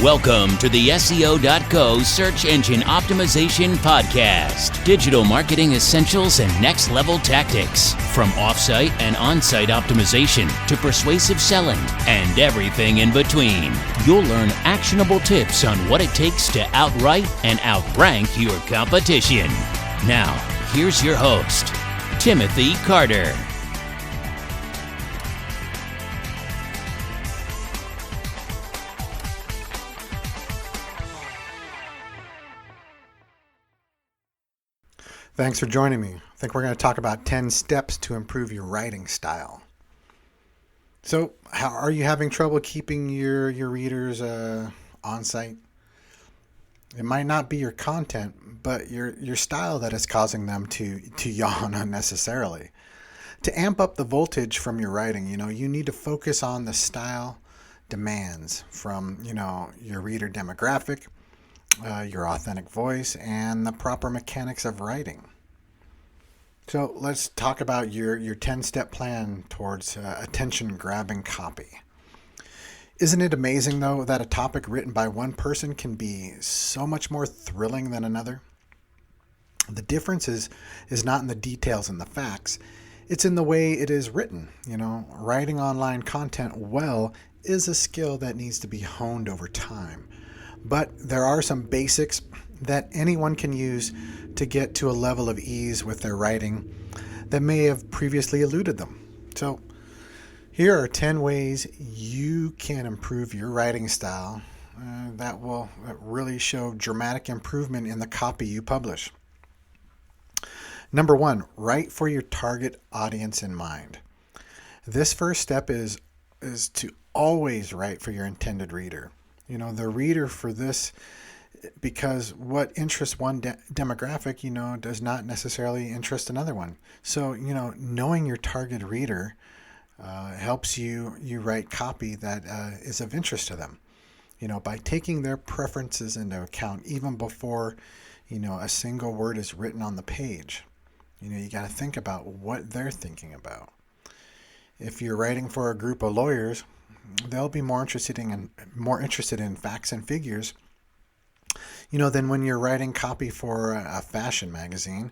Welcome to the SEO.co Search Engine Optimization Podcast. Digital marketing essentials and next level tactics. From offsite and on-site optimization to persuasive selling and everything in between. You'll learn actionable tips on what it takes to outright and outrank your competition. Now, here's your host, Timothy Carter. Thanks for joining me. I think we're going to talk about 10 steps to improve your writing style. So, how are you having trouble keeping your readers on site? It might not be your content, but your style that is causing them to yawn unnecessarily. To amp up the voltage from your writing, you need to focus on the style demands from, your reader demographic, your authentic voice, and the proper mechanics of writing. So let's talk about your 10-step plan towards attention-grabbing copy. Isn't it amazing, though, that a topic written by one person can be so much more thrilling than another? The difference is not in the details and the facts. It's in the way it is written. Writing online content well is a skill that needs to be honed over time. But there are some basics that anyone can use to get to a level of ease with their writing that may have previously eluded them. So here are 10 ways you can improve your writing style that will really show dramatic improvement in the copy you publish. Number 1, write for your target audience in mind. This first step is to always write for your intended reader. The reader for this, because what interests one demographic, does not necessarily interest another one. So, knowing your target reader helps you write copy that is of interest to them. By taking their preferences into account even before, a single word is written on the page. You got to think about what they're thinking about. If you're writing for a group of lawyers, they'll be more interested in facts and figures, than when you're writing copy for a fashion magazine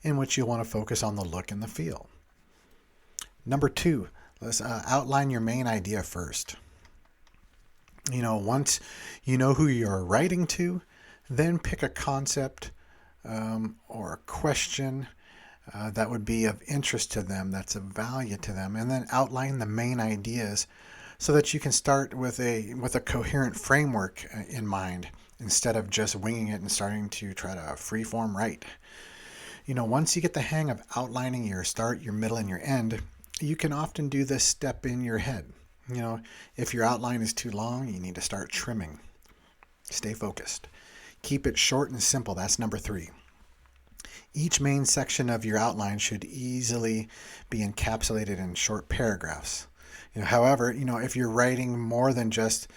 in which you want to focus on the look and the feel. Number 2, let's outline your main idea first. Once you know who you're writing to, then pick a concept or a question that would be of interest to them, that's of value to them, and then outline the main ideas so that you can start with a coherent framework in mind instead of just winging it and starting to try to freeform write. Once you get the hang of outlining your start, your middle, and your end, you can often do this step in your head. If your outline is too long, you need to start trimming. Stay focused. Keep it short and simple. That's number 3. Each main section of your outline should easily be encapsulated in short paragraphs. However, if you're writing more than just,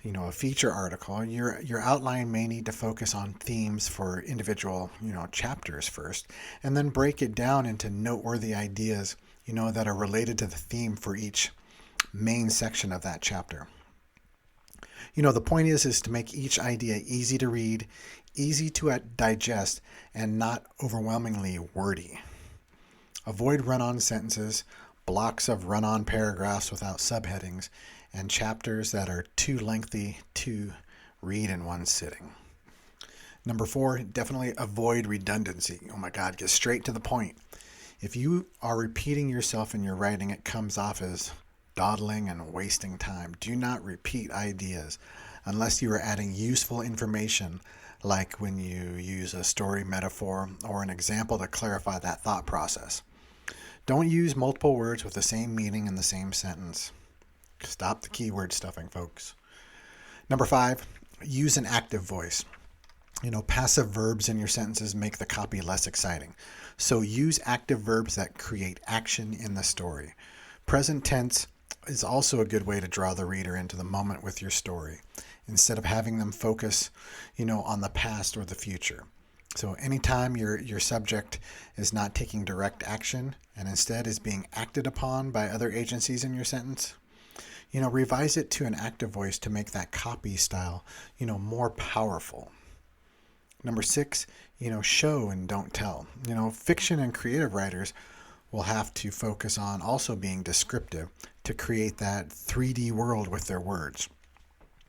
a feature article, your outline may need to focus on themes for individual, chapters first, and then break it down into noteworthy ideas, that are related to the theme for each main section of that chapter. The point is to make each idea easy to read, easy to digest, and not overwhelmingly wordy. Avoid run-on sentences, blocks of run-on paragraphs without subheadings, and chapters that are too lengthy to read in one sitting. Number 4, definitely avoid redundancy. Oh my God, get straight to the point. If you are repeating yourself in your writing, it comes off as dawdling and wasting time. Do not repeat ideas unless you are adding useful information, like when you use a story metaphor or an example to clarify that thought process. Don't use multiple words with the same meaning in the same sentence. Stop the keyword stuffing, folks. Number 5, use an active voice. Passive verbs in your sentences make the copy less exciting. So use active verbs that create action in the story. Present tense is also a good way to draw the reader into the moment with your story, instead of having them focus, on the past or the future. So anytime your subject is not taking direct action and instead is being acted upon by other agencies in your sentence, Revise it to an active voice to make that copy style, more powerful. Number 6, show and don't tell. Fiction and creative writers will have to focus on also being descriptive to create that 3D world with their words.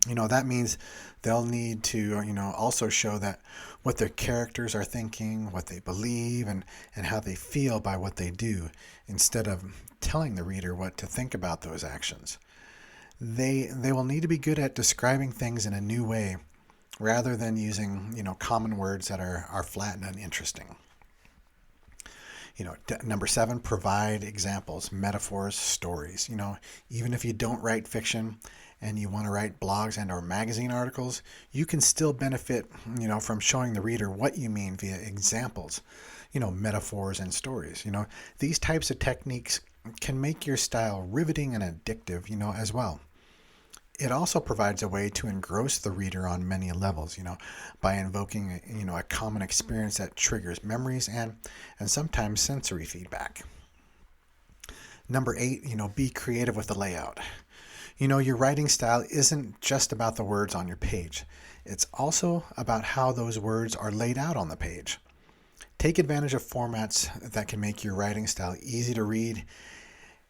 That means they'll need to, also show that what their characters are thinking, what they believe, and how they feel by what they do, instead of telling the reader what to think about those actions. They will need to be good at describing things in a new way, rather than using, common words that are flat and uninteresting. Number 7, provide examples, metaphors, stories. Even if you don't write fiction and you want to write blogs and or magazine articles, you can still benefit, from showing the reader what you mean via examples, metaphors and stories. These types of techniques can make your style riveting and addictive, as well. It also provides a way to engross the reader on many levels, by invoking, a common experience that triggers memories and sometimes sensory feedback. Number 8, be creative with the layout. Your writing style isn't just about the words on your page. It's also about how those words are laid out on the page. Take advantage of formats that can make your writing style easy to read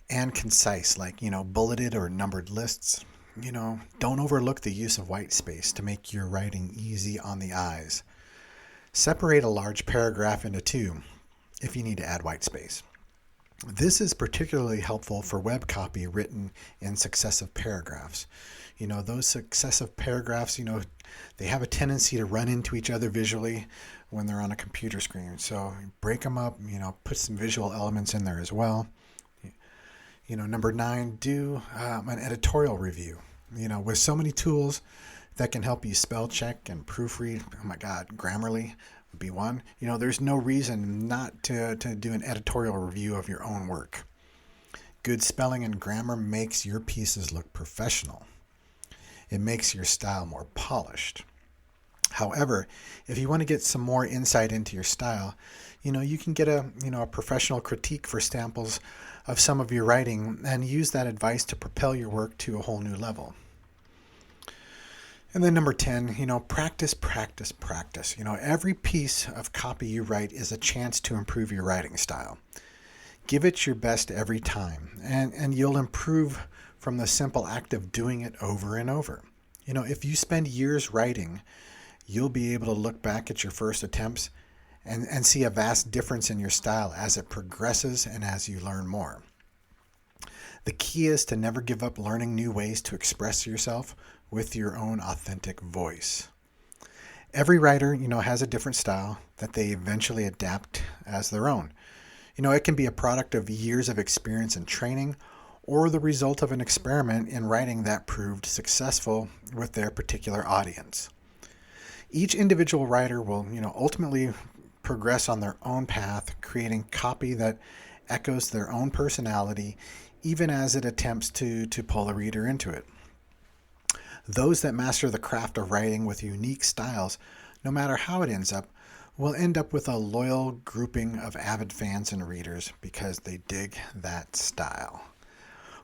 and concise, like, bulleted or numbered lists. Don't overlook the use of white space to make your writing easy on the eyes. Separate a large paragraph into 2 if you need to add white space. This is particularly helpful for web copy written in successive paragraphs. Those successive paragraphs, they have a tendency to run into each other visually when they're on a computer screen. So break them up, put some visual elements in there as well. Number 9, do an editorial review. With so many tools that can help you spell check and proofread. Oh my God, Grammarly would be one. There's no reason not to do an editorial review of your own work. Good spelling and grammar makes your pieces look professional. It makes your style more polished. However, if you want to get some more insight into your style, you can get a professional critique for samples of some of your writing and use that advice to propel your work to a whole new level. And then number 10, practice, practice, practice. Every piece of copy you write is a chance to improve your writing style. Give it your best every time, and you'll improve from the simple act of doing it over and over. If you spend years writing, you'll be able to look back at your first attempts and see a vast difference in your style as it progresses and as you learn more. The key is to never give up learning new ways to express yourself with your own authentic voice. Every writer, has a different style that they eventually adapt as their own. It can be a product of years of experience and training, or the result of an experiment in writing that proved successful with their particular audience. Each individual writer will, ultimately progress on their own path, creating copy that echoes their own personality, even as it attempts to pull the reader into it. Those that master the craft of writing with unique styles, no matter how it ends up, will end up with a loyal grouping of avid fans and readers because they dig that style.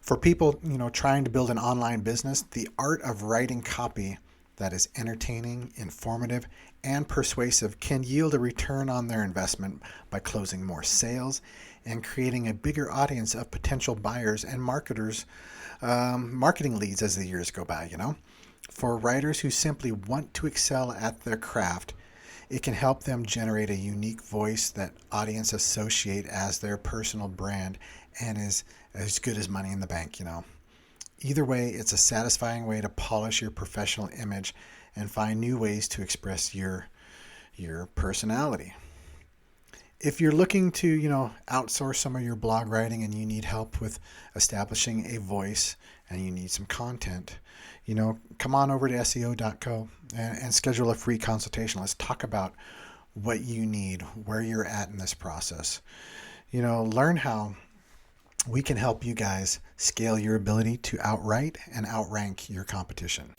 For people, trying to build an online business, the art of writing copy that is entertaining, informative, and persuasive can yield a return on their investment by closing more sales and creating a bigger audience of potential buyers and marketers, marketing leads as the years go by, For writers who simply want to excel at their craft, it can help them generate a unique voice that audience associate as their personal brand and is as good as money in the bank, Either way, it's a satisfying way to polish your professional image and find new ways to express your personality. If you're looking to, outsource some of your blog writing and you need help with establishing a voice and you need some content, come on over to SEO.co and schedule a free consultation. Let's talk about what you need, where you're at in this process. Learn how we can help you guys scale your ability to outwrite and outrank your competition.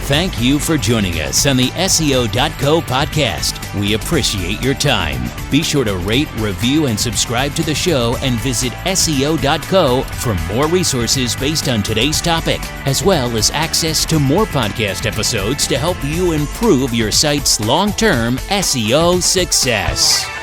Thank you for joining us on the SEO.co podcast. We appreciate your time. Be sure to rate, review, and subscribe to the show, and visit SEO.co for more resources based on today's topic, as well as access to more podcast episodes to help you improve your site's long-term SEO success.